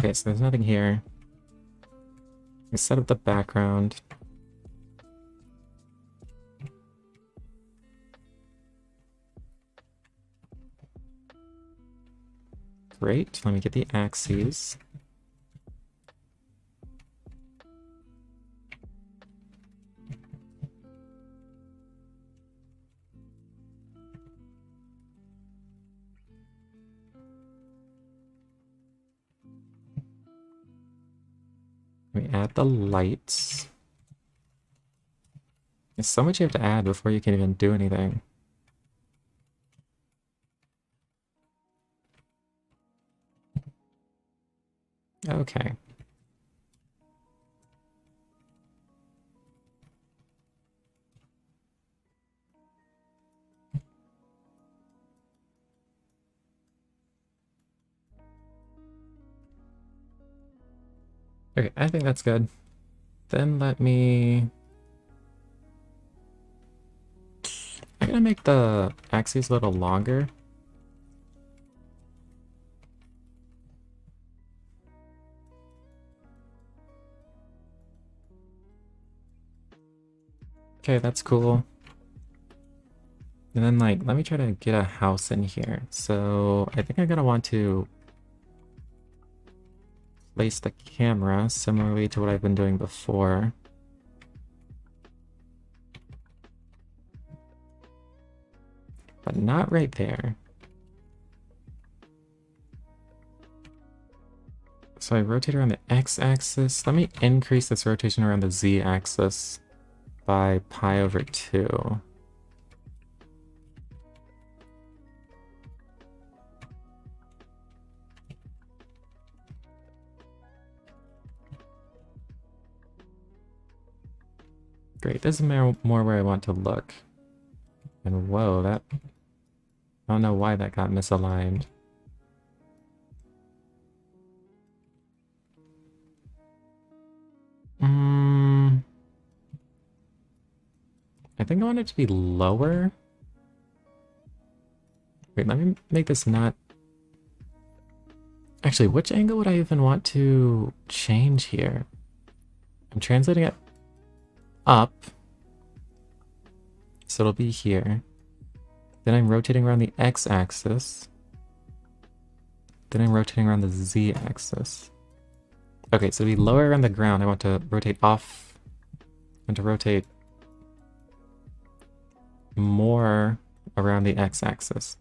Okay, so there's nothing here. We set up the background. Great, let me get the axes. We add the lights. There's so much you have to add before you can even do anything. Okay. Okay, I think that's good. Then let me... I'm gonna make the axes a little longer. Okay, that's cool. And then, like, let me try to get a house in here. So, I think I'm gonna want to place the camera similarly to what I've been doing before. But not right there. So I rotate around the x-axis. Let me increase this rotation around the z-axis by pi over 2. Great, this is more where I want to look. And whoa, that... I don't know why that got misaligned. I think I want it to be lower. Wait, let me make this not... Actually, which angle would I even want to change here? I'm translating it up. So it'll be here. Then I'm rotating around the x-axis. Then I'm rotating around the z-axis. Okay, so to be lower around the ground, I want to rotate off. I want to rotate more around the x-axis.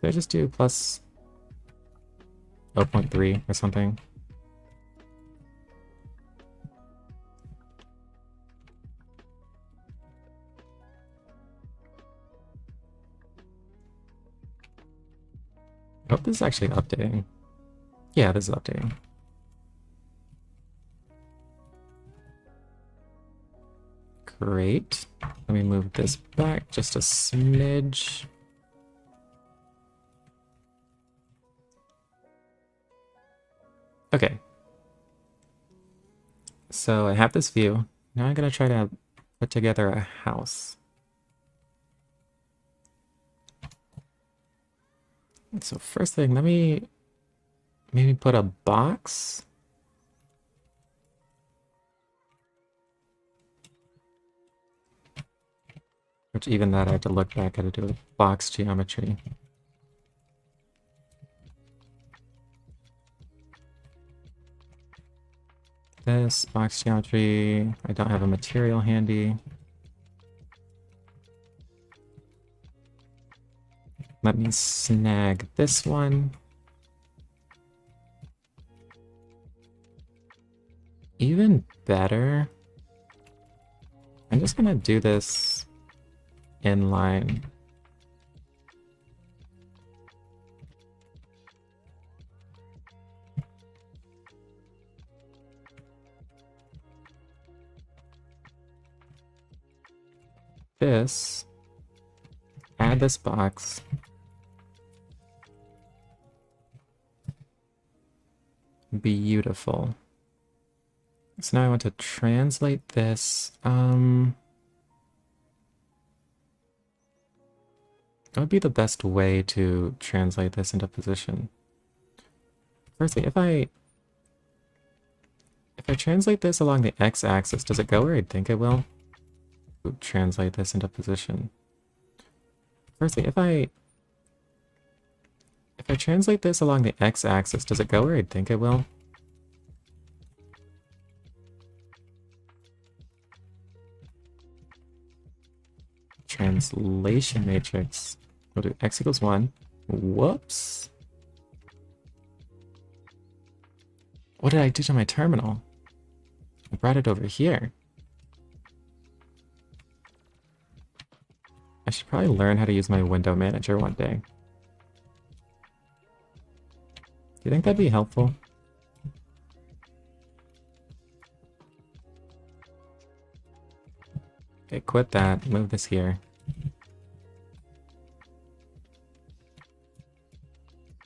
Did I just do plus 0.3 or something? I hope this is actually updating. Yeah, this is updating. Great. Let me move this back just a smidge. Okay. So I have this view. Now I'm gonna try to put together a house. So first thing, let me maybe put a box. Which even that I have to look back at to do with box geometry. This box geometry, I don't have a material handy. Let me snag this one. Even better, I'm just gonna do this inline. This, add this box. Beautiful. So now I want to translate this. What would be the best way to translate this into position? Firstly, if I translate this along the x-axis, does it go where I think it will? Ooh, translate this into position. Firstly, if I translate this along the x-axis, does it go where I think it will? Translation matrix. We'll do x equals 1. Whoops. What did I do to my terminal? I brought it over here. I should probably learn how to use my window manager one day. Do you think that'd be helpful? Okay, quit that. Move this here.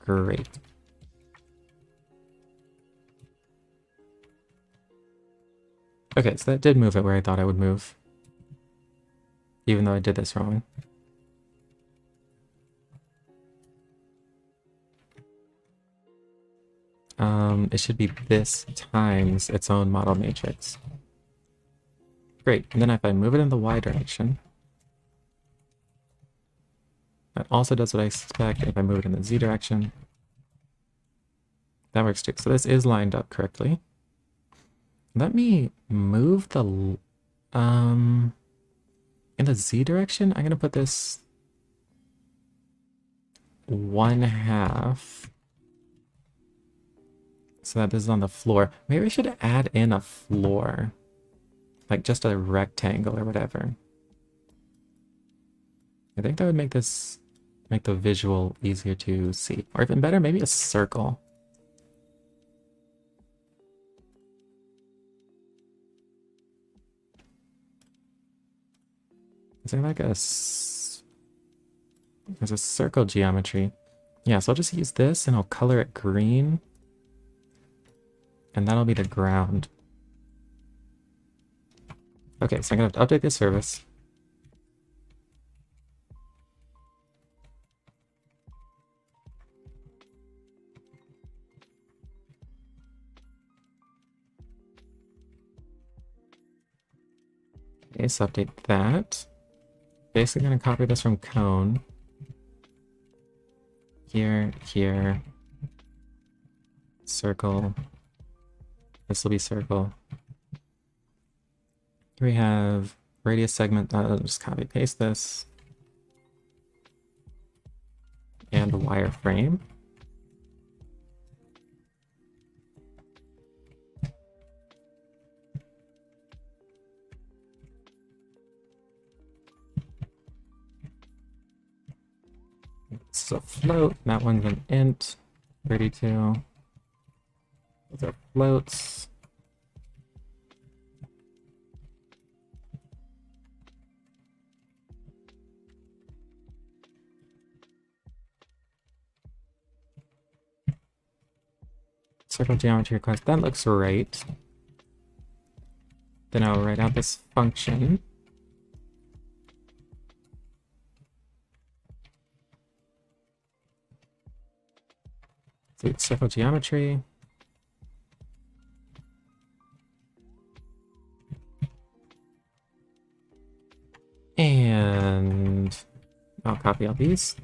Great. Okay, so that did move it where I thought I would move. Even though I did this wrong. It should be this times its own model matrix. Great, and then if I move it in the y direction, that also does what I expect if I move it in the z direction. That works too. So this is lined up correctly. Let me move the... in the z direction, I'm going to put this 1/2. So that this is on the floor. Maybe I should add in a floor. Like just a rectangle or whatever. I think that would make the visual easier to see. Or even better, maybe a circle. Is there like there's a circle geometry. Yeah, so I'll just use this and I'll color it green. And that'll be the ground. Okay, so I'm gonna have to update this service. Okay, so update that. Basically gonna copy this from cone. Here, here. Circle. This will be circle. Here we have radius segment. I'll just copy paste this. And wireframe. This is a float. That one's an int. 32. Those are floats. Circle geometry request. That looks right. Then I'll write out this function. So it's circle geometry. And I'll copy all these.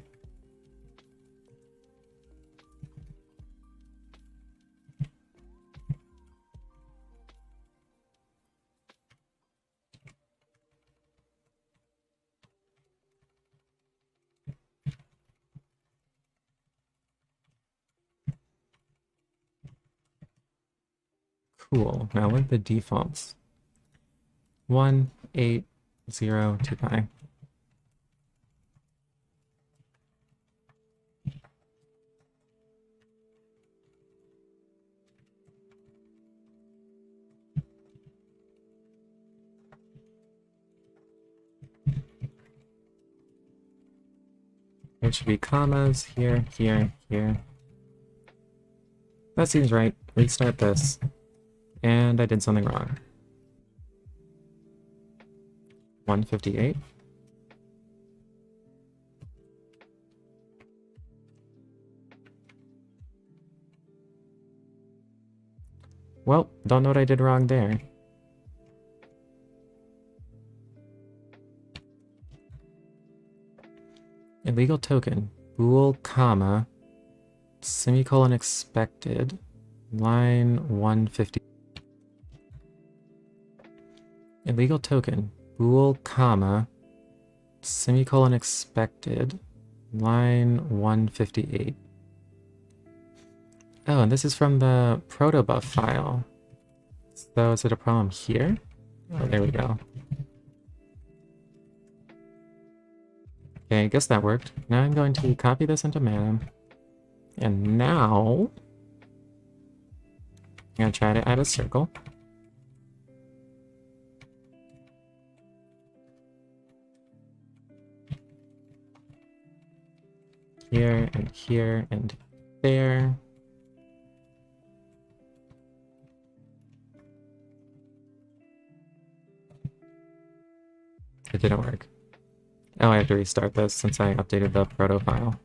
Cool. Now what are the defaults? 1, 8, 0, 2 pi. There should be commas here, here, here. That seems right. Restart this. And I did something wrong. 158. Well, don't know what I did wrong there. Illegal token. Bool, comma, semicolon expected. Line 150. Illegal token. Bool, comma, semicolon expected. Line 158. Oh, and this is from the protobuf file. So is it a problem here? Oh, there we go. Okay, I guess that worked. Now I'm going to copy this into Manim. And now I'm going to try to add a circle. Here and there. It didn't work. Oh, I have to restart this since I updated the proto file.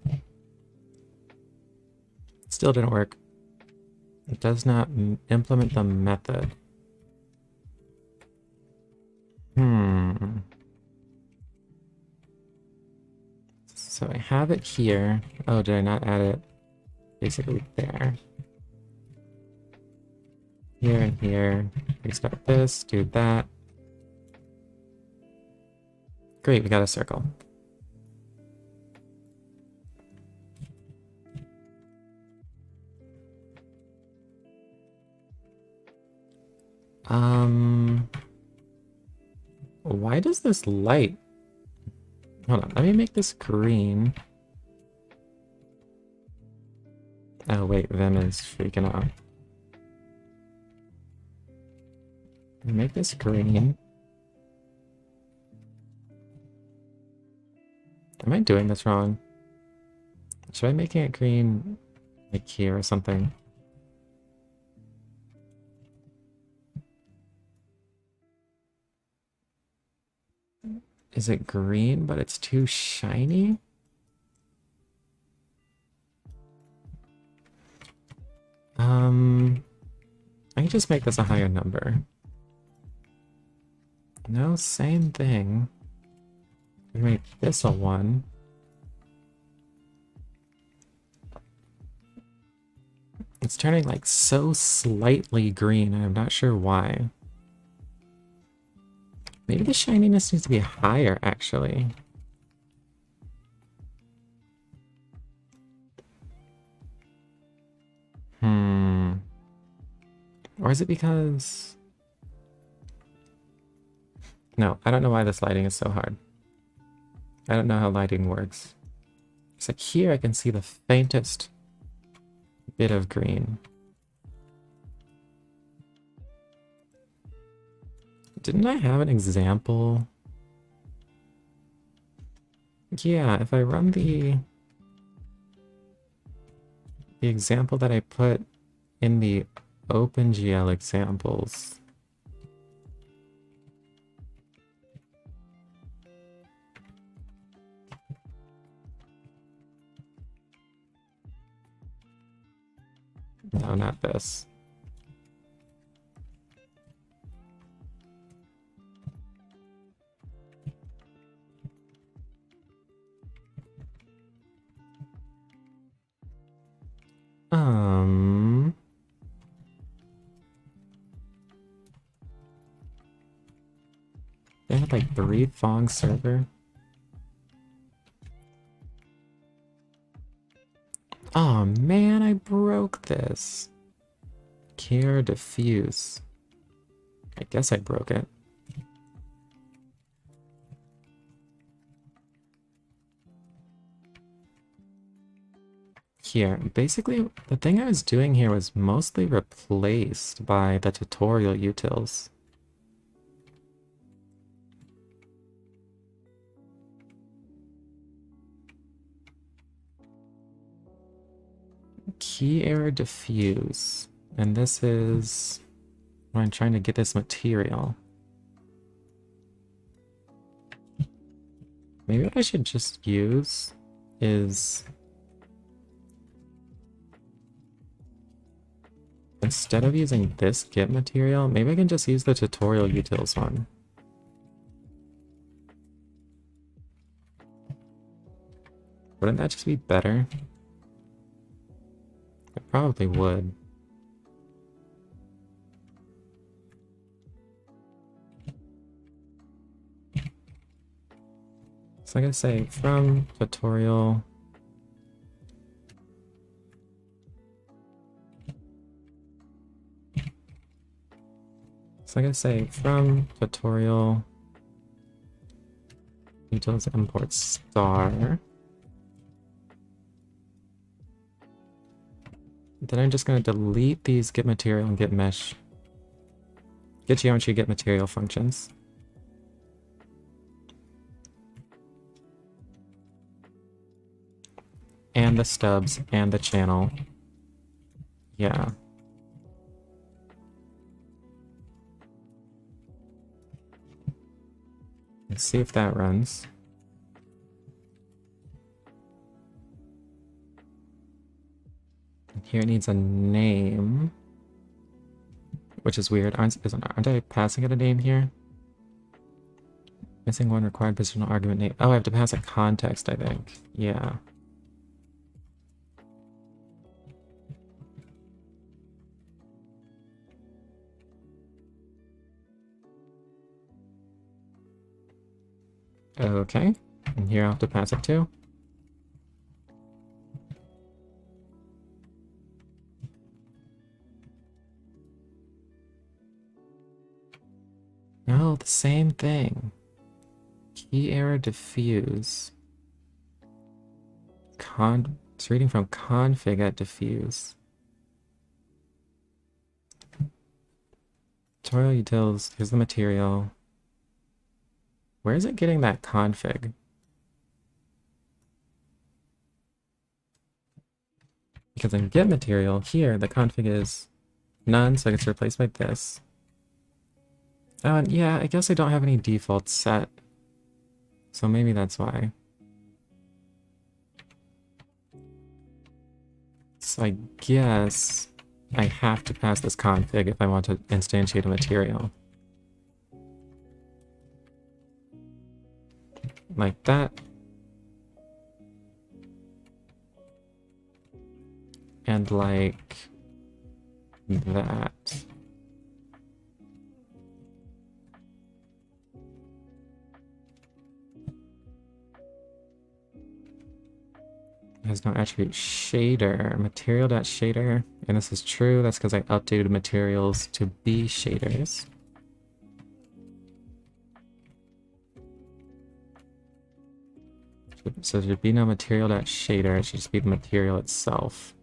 Still didn't work. It does not implement the method. So I have it here. Oh, did I not add it? Basically there. Here and here. Restart this, do that. Great, we got a circle. Why does this light... Hold on, let me make this green. Oh wait, Vim is freaking out. Make this green. Am I doing this wrong? Should I make it green like here or something? Is it green, but it's too shiny? I can just make this a higher number. No, same thing. Make this a 1. It's turning like so slightly green, and I'm not sure why. Maybe the shininess needs to be higher, actually. Or is it because... No, I don't know why this lighting is so hard. I don't know how lighting works. It's like here I can see the faintest bit of green. Didn't I have an example? Yeah, if I run the example that I put in the OpenGL examples. No, not this. They had like 3 Fong server. Oh man, I broke this. Care diffuse. I guess I broke it. Here, basically, the thing I was doing here was mostly replaced by the tutorial utils. Key error diffuse. And this is when I'm trying to get this material. Maybe what I should just use is... instead of using this Git material, maybe I can just use the tutorial utils one. Wouldn't that just be better? It probably would. So I'm gonna say from tutorial. So I'm gonna say from tutorial utils import star. Then I'm just going to delete these get material and get mesh, get geometry, get material functions. And the stubs and the channel. Yeah. Let's see if that runs. Here it needs a name, which is weird. Aren't I passing it a name here? Missing one required positional argument name. Oh, I have to pass a context, I think. Yeah. Okay. And here I'll have to pass it too. No, the same thing. Key error diffuse. It's reading from config at diffuse. Tutorial utils, here's the material. Where is it getting that config? Because in get material, here the config is none, so it gets replaced by this. Oh, and yeah, I guess I don't have any defaults set. So maybe that's why. So I guess I have to pass this config if I want to instantiate a material. Like that. And like that. It has no attribute shader, material.shader. And this is true, that's because I updated materials to be shaders. So there should be no material.shader, it should just be the material itself.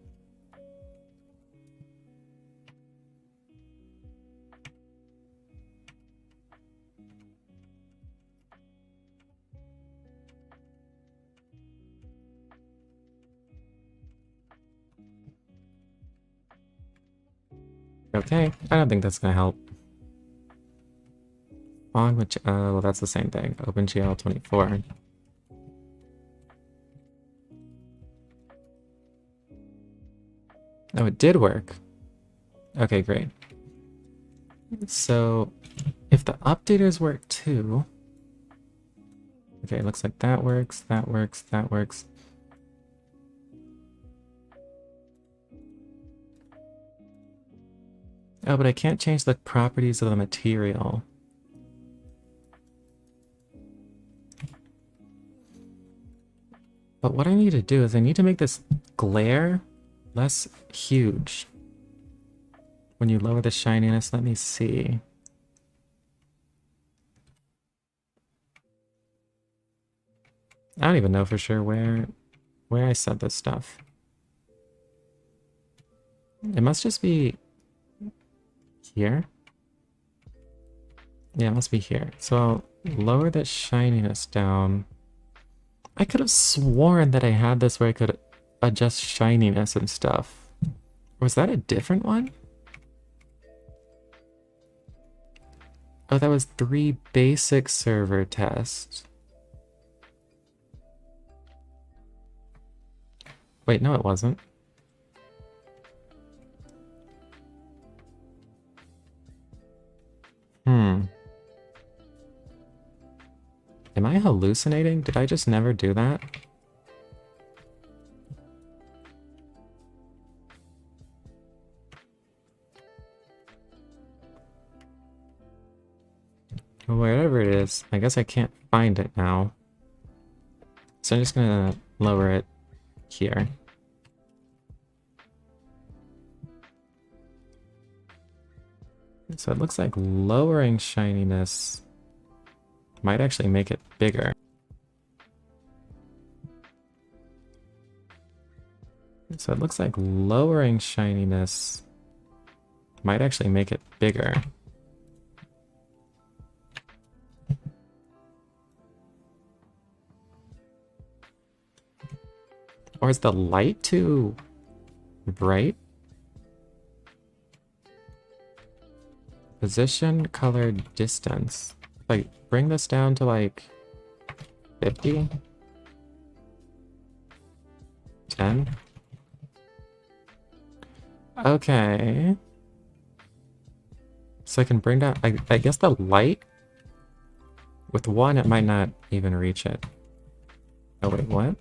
Okay, I don't think that's gonna help. On which, well, that's the same thing. OpenGL 24. Oh, it did work. Okay, great. So, if the updaters work too... Okay, it looks like that works, that works, that works. Oh, but I can't change the properties of the material. But what I need to do is I need to make this glare less huge. When you lower the shininess, let me see. I don't even know for sure where I set this stuff. It must just be here. Yeah, it must be here. So I'll lower the shininess down. I could have sworn that I had this where I could adjust shininess and stuff. Was that a different one? Oh, that was 3 basic server tests. Wait, no it wasn't. hallucinating? Did I just never do that? Wherever it is, I guess I can't find it now. So I'm just gonna lower it here. So it looks like lowering shininess might actually make it bigger. So it looks like lowering shininess might actually make it bigger. Or is the light too bright? Position, color, distance. Like, bring this down to like 50? 10? Okay. So I can bring down, I guess the light, with one it might not even reach it. Oh wait, what?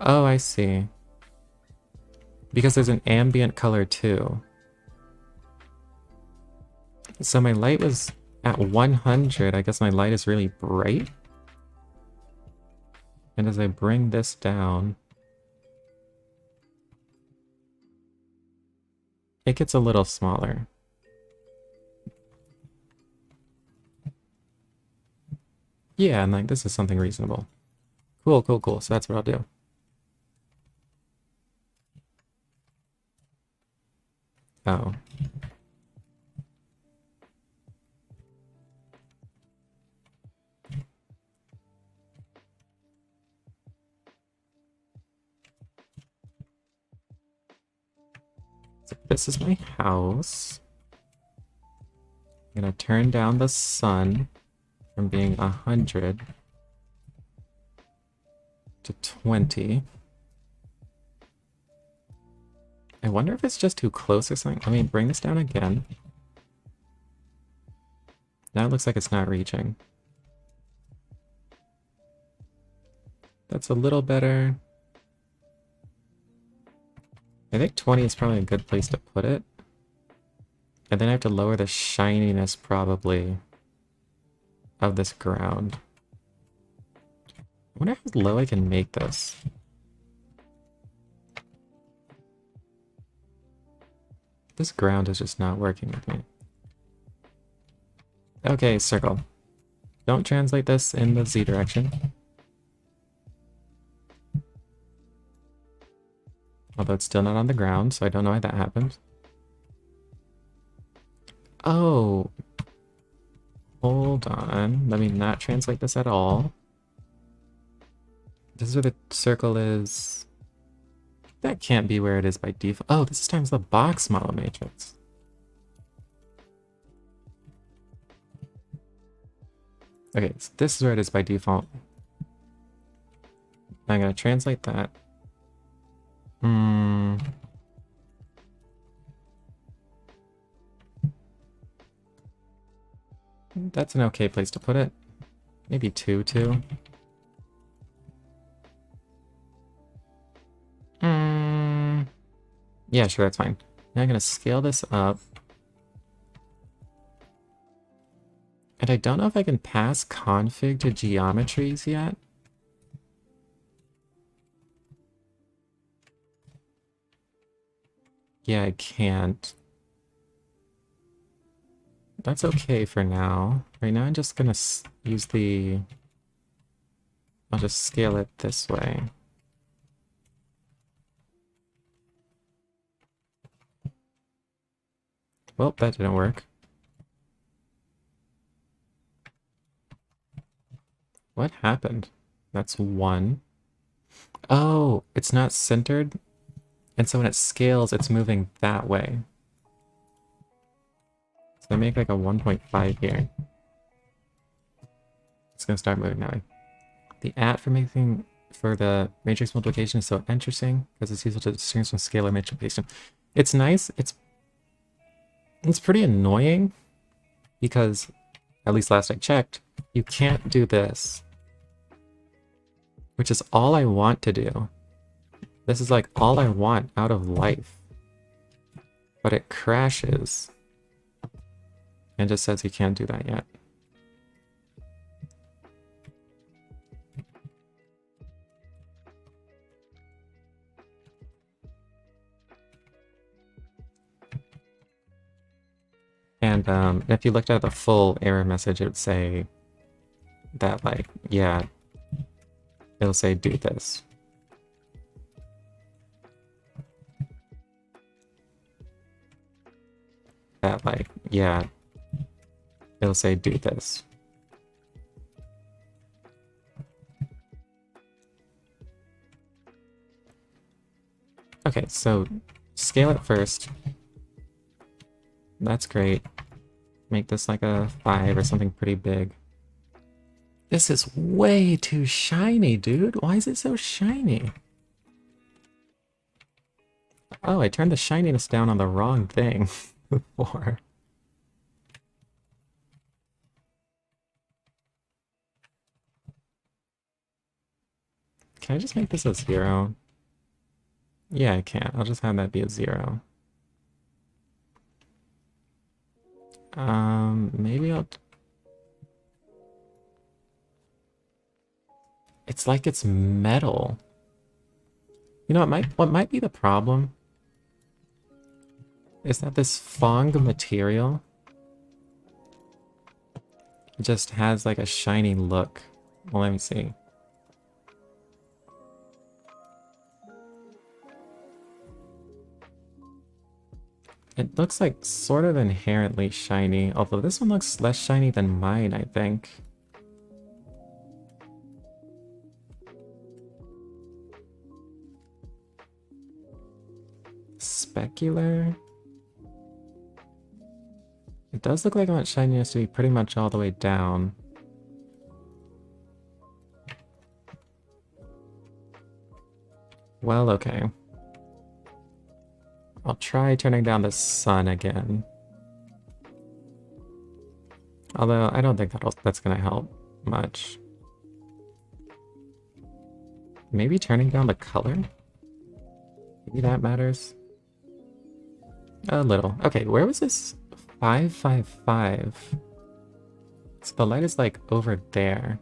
Oh, I see. Because there's an ambient color too. So my light was at 100. I guess my light is really bright. And as I bring this down, it gets a little smaller. Yeah, and like this is something reasonable. Cool, cool, cool. So that's what I'll do. Oh. So this is my house. I'm gonna turn down the sun from being 100 to 20. I wonder if it's just too close or something. Let me bring this down again. Now it looks like it's not reaching. That's a little better. I think 20 is probably a good place to put it. And then I have to lower the shininess probably of this ground. I wonder how low I can make this. This ground is just not working with me. Okay, circle. Don't translate this in the Z direction. Although it's still not on the ground, so I don't know why that happened. Oh. Hold on. Let me not translate this at all. This is where the circle is. That can't be where it is by default. Oh, this is times the box model matrix. Okay, so this is where it is by default. I'm gonna translate that. That's an okay place to put it. Maybe 2, too. Yeah, sure, that's fine. Now I'm gonna scale this up. And I don't know if I can pass config to geometries yet. Yeah, I can't. That's okay for now. Right now I'm just gonna use the... I'll just scale it this way. Well, that didn't work. What happened? That's 1. Oh, it's not centered. And so when it scales, it's moving that way. So I make like a 1.5 here. It's gonna start moving that way. The for the matrix multiplication is so interesting because it's useful to distinguish from scalar multiplication. It's nice. It's pretty annoying because at least last I checked, you can't do this. Which is all I want to do. This is like all I want out of life. But it crashes. And just says you can't do that yet. And if you looked at the full error message, it would say that, like, yeah, it'll say do this. That, like, yeah, it'll say do this. Okay, so scale it first. That's great. Make this like a 5 or something pretty big. This is way too shiny, dude. Why is it so shiny? Oh, I turned the shininess down on the wrong thing before. Can I just make this a 0? Yeah, I can. I'll just have that be a 0. Maybe I'll... It's like it's metal. You know, what might be the problem is that this Fong material just has like a shiny look. Well, let me see. It looks like sort of inherently shiny, although this one looks less shiny than mine, I think. Specular? It does look like I want shininess to be pretty much all the way down. Well, okay. I'll try turning down the sun again. Although, I don't think that's gonna help much. Maybe turning down the color? Maybe that matters? A little. Okay, where was this 555? So the light is like over there.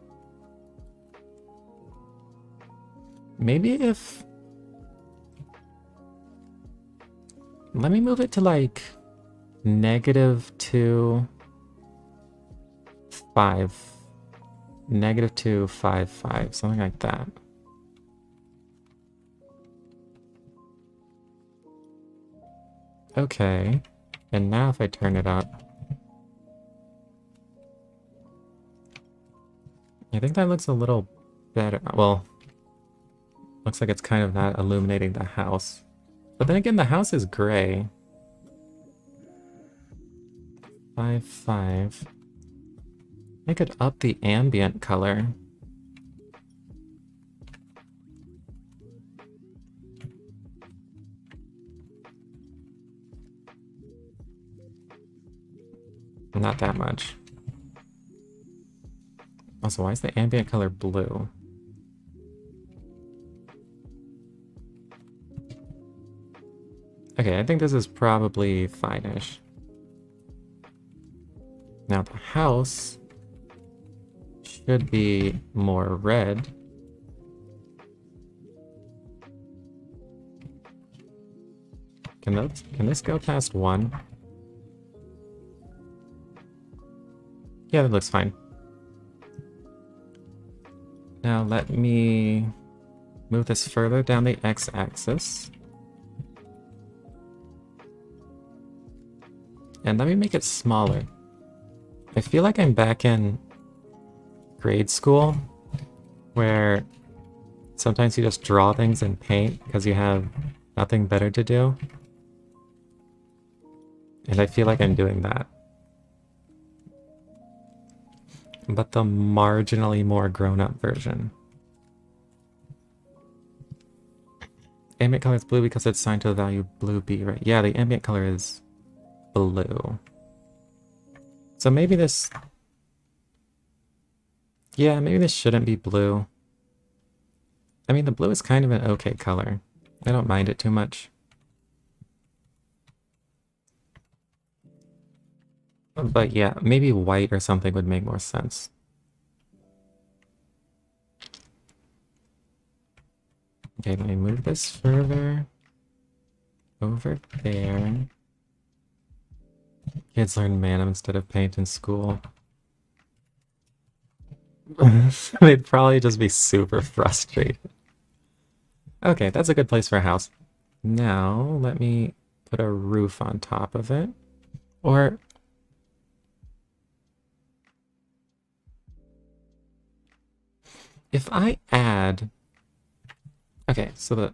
Maybe if... Let me move it to like -2, 5. -2, 5, 5. Something like that. Okay. And now if I turn it up... I think that looks a little better. Well, looks like it's kind of not illuminating the house. But then again, the house is gray. 5, 5. I could up the ambient color. Not that much. Also, why is the ambient color blue? Okay, I think this is probably fine-ish. Now the house should be more red. Can this go past 1? Yeah, that looks fine. Now let me move this further down the x-axis. And let me make it smaller. I feel like I'm back in grade school, where sometimes you just draw things in paint because you have nothing better to do. And I feel like I'm doing that. But the marginally more grown-up version. Ambient color is blue because it's assigned to the value blue B, right? Yeah, the ambient color is blue. So maybe this Yeah, maybe this shouldn't be blue. I mean, the blue is kind of an okay color. I don't mind it too much. But yeah, maybe white or something would make more sense. Okay, let me move this further over there. Kids learn Manim instead of paint in school. They'd probably just be super frustrated. Okay, that's a good place for a house. Now, let me put a roof on top of it. Or... if I add... okay, so the